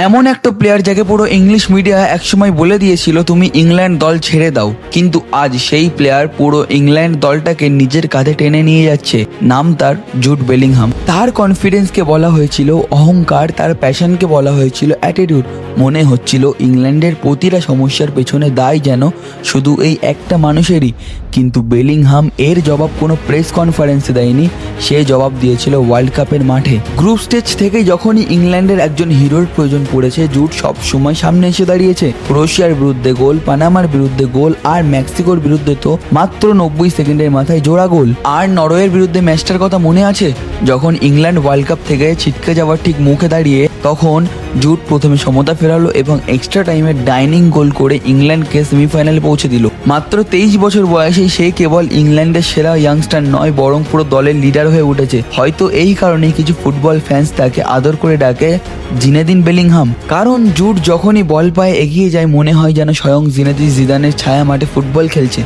এমন একটা প্লেয়ার যাকে পুরো ইংলিশ মিডিয়া একসময় বলে দিয়েছিল তুমি ইংল্যান্ড দল ছেড়ে দাও, কিন্তু আজ সেই প্লেয়ার পুরো ইংল্যান্ড দলটাকে নিজের কাঁধে টেনে নিয়ে যাচ্ছে। নাম তার জুড বেলিংহাম। তার কনফিডেন্সকে বলা হয়েছিল অহংকার, তার প্যাশনকে বলা হয়েছিল অ্যাটিটিউড। মনে হচ্ছিল ইংল্যান্ডের প্রতিটা সমস্যার পেছনে দায় যেন শুধু এই একটা মানুষেরই। কিন্তু বেলিংহাম এর জবাব কোনো প্রেস কনফারেন্সে দেয়নি, সে জবাব দিয়েছিল ওয়ার্ল্ড কাপের মাঠে। গ্রুপ স্টেজ থেকে যখনই ইংল্যান্ডের একজন হিরোর প্রয়োজন পড়েছে, জুড সব সময় সামনে এসে দাঁড়িয়েছে। ক্রোয়েশিয়ার বিরুদ্ধে গোল, পানামার বিরুদ্ধে গোল, আর মেক্সিকোর বিরুদ্ধে তো মাত্র 90 সেকেন্ডের মাথায় জোড়া গোল। আর নরওয়ের বিরুদ্ধে ম্যাচটার কথা মনে আছে, যখন ইংল্যান্ড ওয়ার্ল্ড কাপ থেকে ছিটকে যাওয়ার ঠিক মুখে দাঁড়িয়ে, তখন জুড প্রথমে সমতা ফেরালো এবং এক্সট্রা টাইমে ডাইনিং গোল করে ইংল্যান্ডকে সেমিফাইনালে পৌঁছে দিল। মাত্র 23 বছর বয়সেই সে কেবল ইংল্যান্ডের সেরা ইয়াংস্টার নয়, বরং পুরো দলের লিডার হয়ে উঠেছে। হয়তো এই কারণেই কিছু ফুটবল ফ্যান্স তাকে আদর করে ডাকে জিনেদিন বেলিংহাম। কারণ জুড যখনই বল পায়ে এগিয়ে যায়, মনে হয় যেন স্বয়ং জিনেদিন জিদানের ছায়া মাঠে ফুটবল খেলছে।